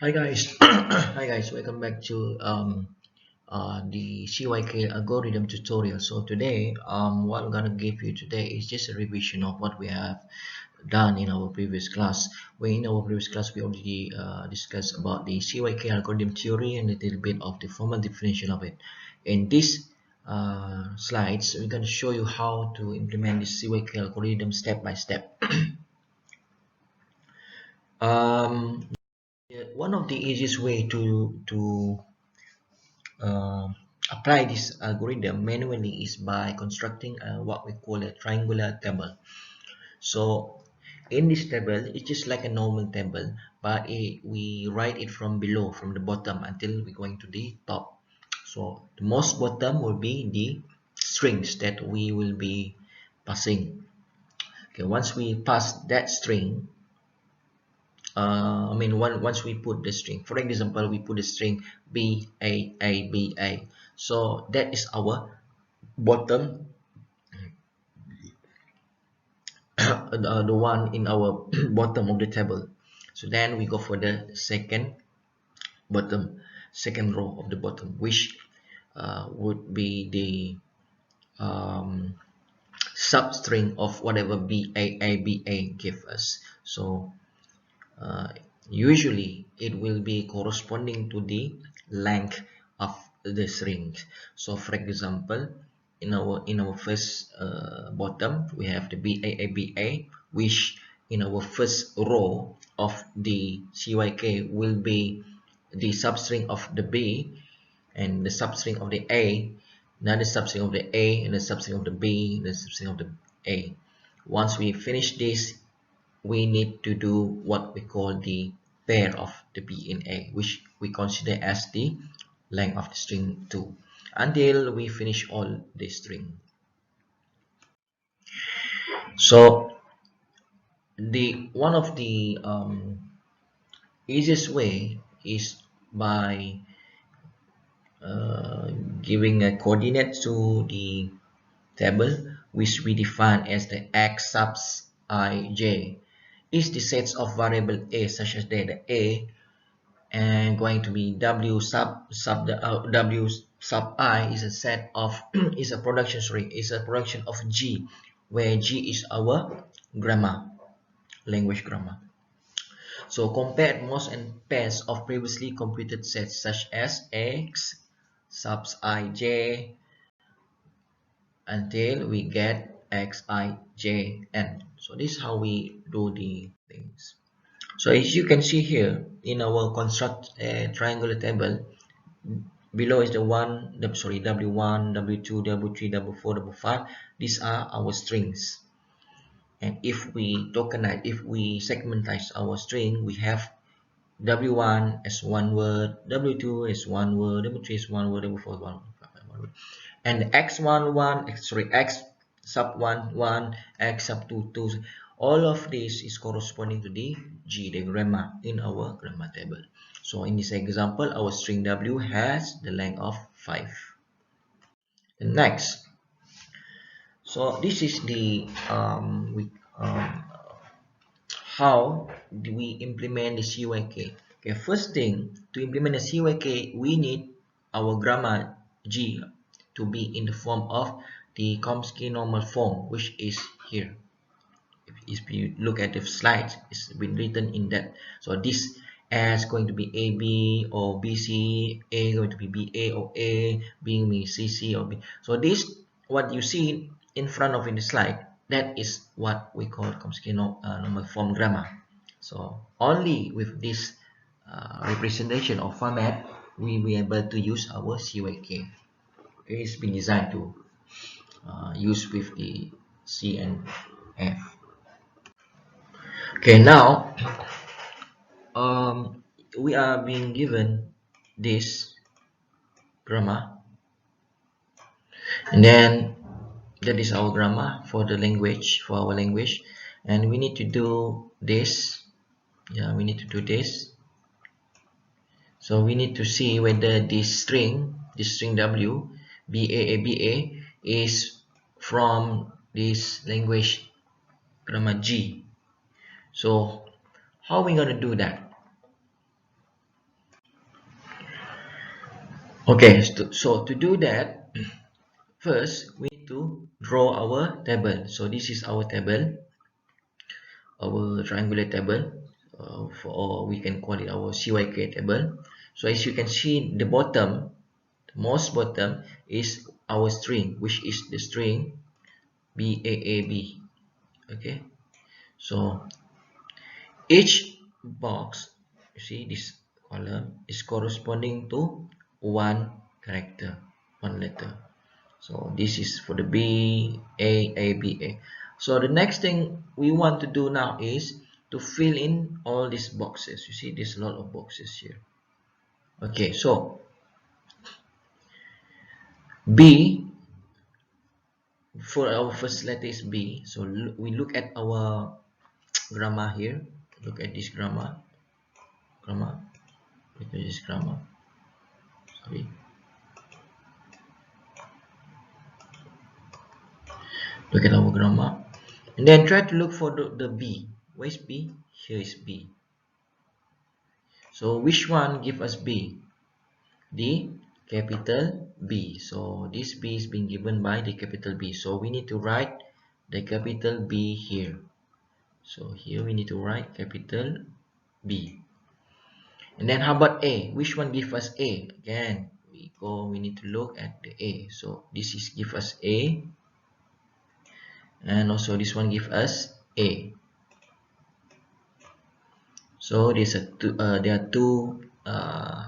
Hi guys, hi guys, welcome back to the CYK algorithm tutorial. So today, what I'm gonna give you today is just a revision of what we have done in our previous class. Where in our previous class we already discussed about the CYK algorithm theory and a little bit of the formal definition of it. In this slides, we're gonna show you how to implement the CYK algorithm step by step. um, One of the easiest way to uh, apply this algorithm manually is by constructing what we call a triangular table. So in this table, it's just like a normal table, but we write it from below, from the bottom until we're going to the top. So the most bottom will be the strings that we will be passing. Okay, once we pass that string, once we put the string, for example, we put the string b a b a, so that is our bottom, the one in our bottom of the table. So then we go for the second row of the bottom, which would be the substring of whatever b a give us. So uh, usually it will be corresponding to the length of the string. So for example, in our first bottom we have the BAABA, which in our first row of the CYK will be the substring of the B and the substring of the A, another substring of the A and the substring of the B, the substring of the A. Once we finish this, we need to do what we call the pair of the B in A, which we consider as the length of the string 2 until we finish all the string. So the one of the easiest way is by uh, giving a coordinate to the table, which we define as the x subs ij is the sets of variable a, such as the a and going to be w sub I is a set of is a production of g, where g is our grammar, language grammar. So compare most and pairs of previously computed sets such as x subs ij until we get xijn. So this is how we do the things. So as you can see here in our construct triangular table, below is the w1, w2, w3, w4, w5. These are our strings. And if we tokenize, if we segmentize our string, we have w1 as one word, w2 is one word, w3 is one word, w4 is one word. And x sub 1 1, x sub 2 2, all of this is corresponding to the g, the grammar in our grammar table. So in this example, our string w has the length of 5. And next, so this is the how do we implement the CYK. Okay, first thing, to implement the CYK, we need our grammar G to be in the form of the Chomsky normal form, which is here. If you look at the slides, it's been written in that. So this as going to be AB or BC, A going to be BA or A, B mean CC or B. So this, what you see in front of in the slide, that is what we call Chomsky normal form grammar. So only with this representation or format, we will be able to use our CYK. Okay, it's been designed to use with the C and F. Okay, now um, we are being given this grammar, and then that is our grammar for the language, for our language, and we need to do this. Yeah, we need to do this. So we need to see whether this string w BAABA is from this language grammar G. So how are we going to do that? Okay, so to do that, first we need to draw our table. So this is our table, our triangular table, or we can call it our CYK table. So as you can see, the bottom, the most bottom is our string, which is the string BAAB. Okay, so each box, you see this column is corresponding to one character, one letter. So this is for the B, A, B, A. So the next thing we want to do now is to fill in all these boxes. You see there's a lot of boxes here. Okay, so B, for our first letter is B. So we look at our grammar here. Look at this grammar. Look at this grammar. Sorry. Look at our grammar. And then try to look for the B. Where is B? Here is B. So which one give us B? The capital B. So this B is being given by the capital B. So we need to write the capital B here. So here we need to write capital B. And then how about A? Which one give us A? Again, we need to look at the A. So this is give us A. And also this one give us A. So there are two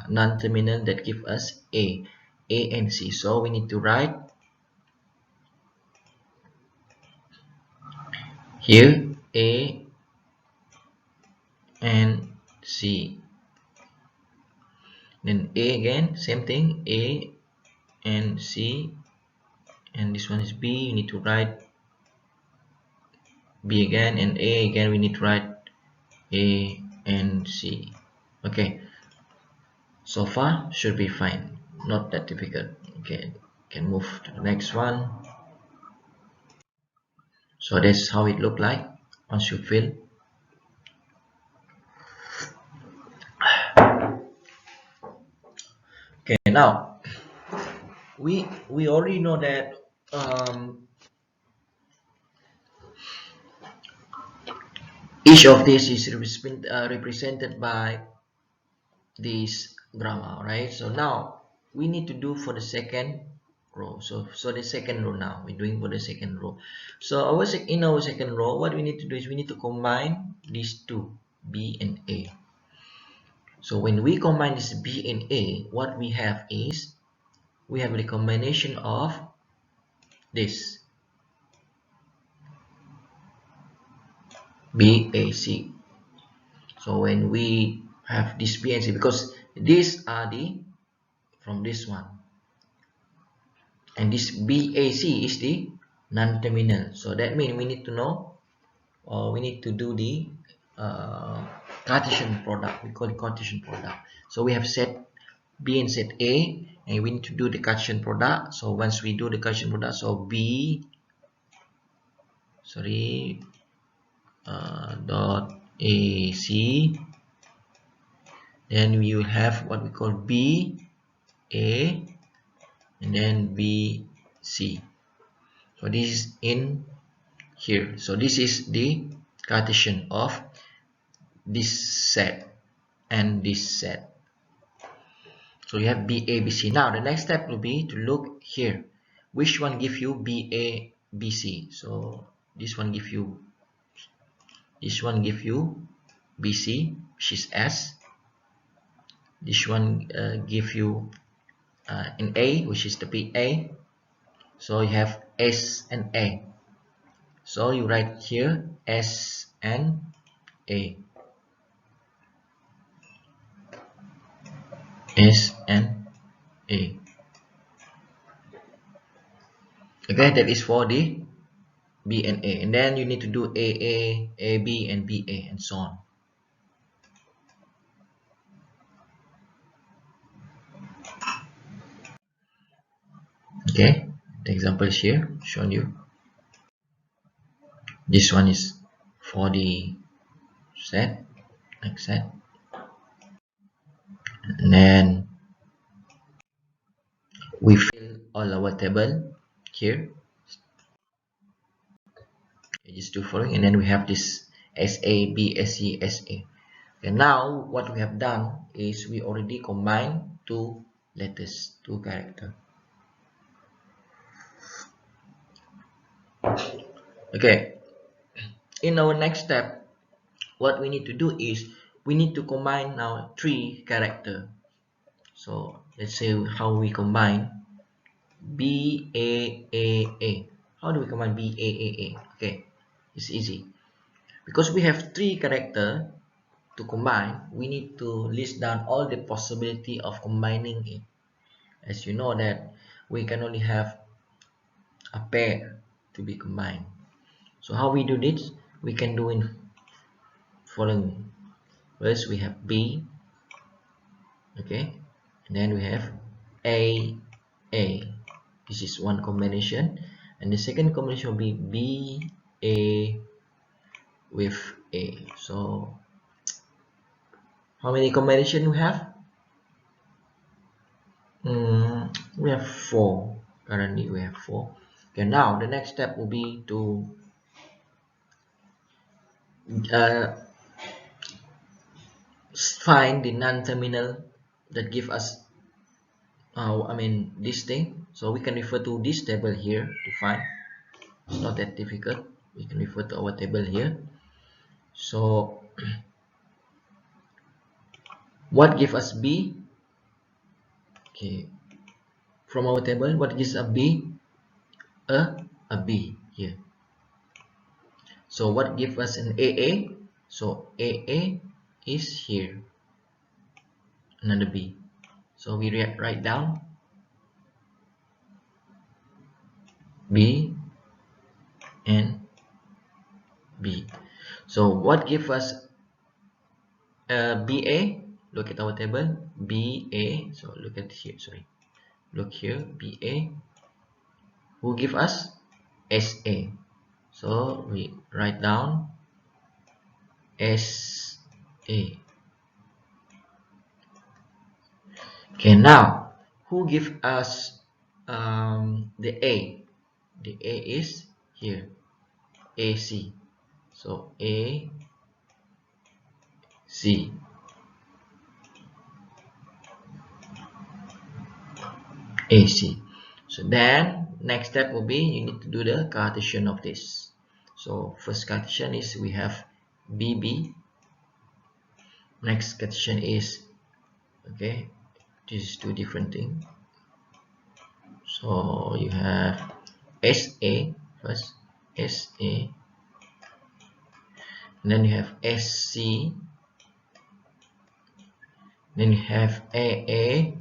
non-terminal that give us A and C. So we need to write here A and C. Then A again, same thing, A and C. And this one is B. You need to write B again, and A again. We need to write A and C. Okay, so far should be fine, not that difficult. Okay, can move to the next one. So that's how it look like once you fill. Okay, now we already know that each of these is represented by this grammar, right? So now we need to do for the second row. So the second row, now we're doing for the second row. So in our second row, what we need to do is we need to combine these two, B and A. So when we combine this B and A, what we have is we have the combination of this B, A, C. So when we have this B and C, because these are the from this one, and this BAC is the non-terminal. So that means we need to know, or we need to do the Cartesian product. We call it Cartesian product. So we have set B and set A, and we need to do the Cartesian product. So once we do the Cartesian product, so B, sorry, dot AC, then we will have what we call B, A, and then B, C. So this is in here. So this is the Cartesian of this set and this set. So you have B, A, B, C. Now the next step will be to look here. Which one give you B, A, B, C? So this one give you B, C, which is S. This one give you an A, which is the P, A. So you have S and A. So you write here S and A. S and A. Okay, that is for the B and A. And then you need to do AA, AB, and BA, and so on. Okay, the example is here, shown you. This one is for the set, like set. And then all our table here. Just do following, and then we have this SA, B, SE, SA. And now what we have done is we already combine two letters, two characters. Okay, in our next step, what we need to do is we need to combine now three characters. So let's say how we combine B A A A. How do we combine B A A A? Okay, it's easy. Because we have three characters to combine, we need to list down all the possibility of combining it. As you know that we can only have a pair to be combined. So how we do this? We can do in following. First we have B, okay, and then we have A, A. This is one combination, and the second combination will be B, A with A. So how many combination we have? We have four. Currently we have four. Okay, now the next step will be to find the non-terminal that give us this thing. So we can refer to this table here to find. It's not that difficult. We can refer to our table here. So what gives us B? Okay, from our table, what gives a B? A B here. So what gives us an AA? So AA is here, another B. So we write down B and B. So what gives us BA? Look at our table, BA. So look at here, sorry. Look here, BA. Who give us? SA. So we write down SA. Okay, now who give us the A? The A is here, AC. So AC. AC. So then next step will be you need to do the Cartesian of this. So first Cartesian is we have BB. Next Cartesian is, okay, this is two different things. So you have SA first, SA, and then you have SC, then you have AA,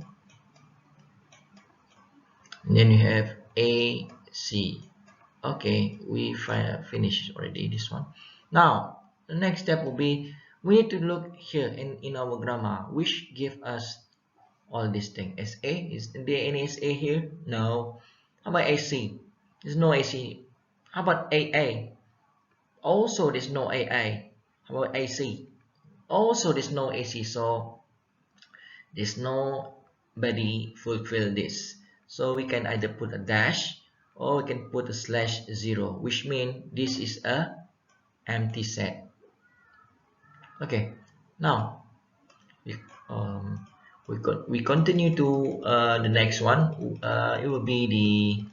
and then you have AC. Okay, we finished already this one. Now the next step will be we need to look here in our grammar which give us all these things. SA, is there any SA here? No. How about AC? There's no AC. How about AA? Also there's no AA. How about AC? Also there's no AC. So there's nobody fulfill this. So we can either put a dash or we can put a /0, which means this is a empty set. Okay, now we continue to the next one. It will be the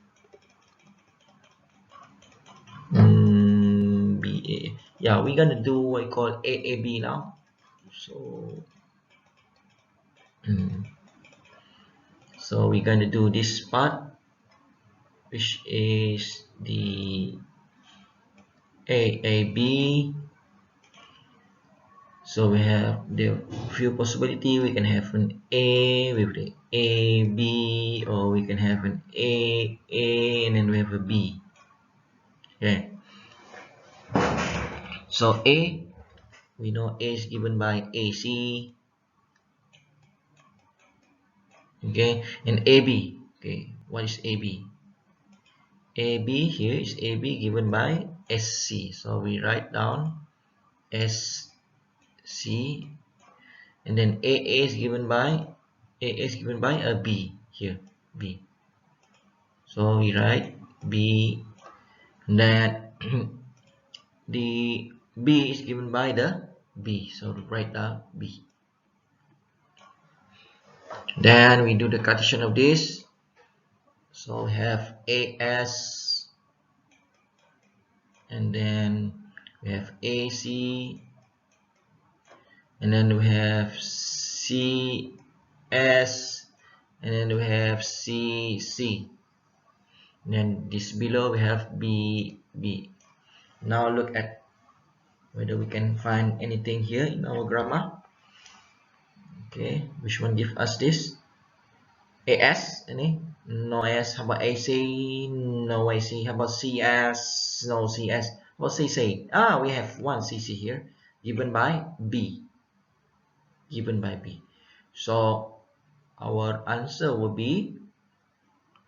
BA. Yeah, we're gonna do what I call AAB now. So so we're gonna do this part, which is the AAB. So we have the few possibility. We can have an A with the AB, or we can have an A, and then we have a B. Okay. So A, we know A is given by AC. Okay, and AB. Okay, what is AB? AB here is AB given by SC. So we write down SC, and then AA is given by a B here, B. So we write B, that the B is given by the B, so we write down B. Then we do the Cartesian of this. So we have AS, and then we have AC, and then we have CS, and then we have CC. And then this below we have BB. Now look at whether we can find anything here in our grammar. Okay, which one give us this? AS ini? No AS. How about AC? No AC. How about CS? No CS. What CC? Ah, we have one CC here, given by B. Given by B. So our answer will be,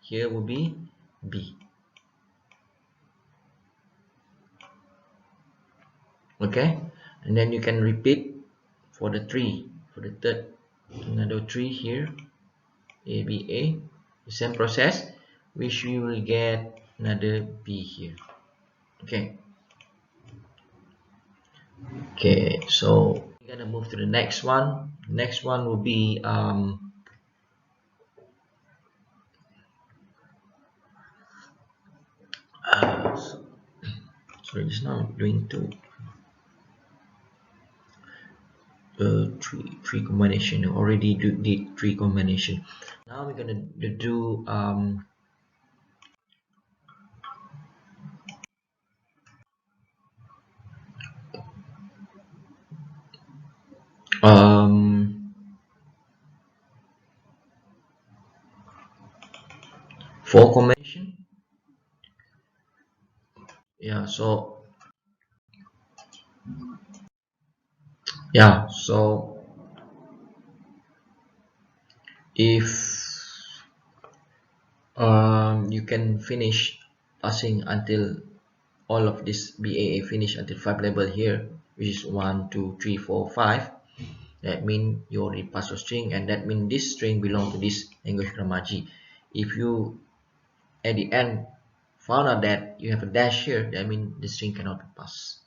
here will be B. Okay, and then you can repeat for the third, another 3 here, ABA, the same process, which we will get another B here. Okay, so we're gonna move to the next one. Next one will be sorry, just now I'm doing three combination. Already did 3 combination. Now we're gonna do um 4 combination. Yeah, so if you can finish passing until all of this BAA finish until 5 level here, which is 1 2 3 4 5, that means you already pass your string, and that means this string belong to this language grammar G. If you at the end found out that you have a dash here, that means the string cannot be passed.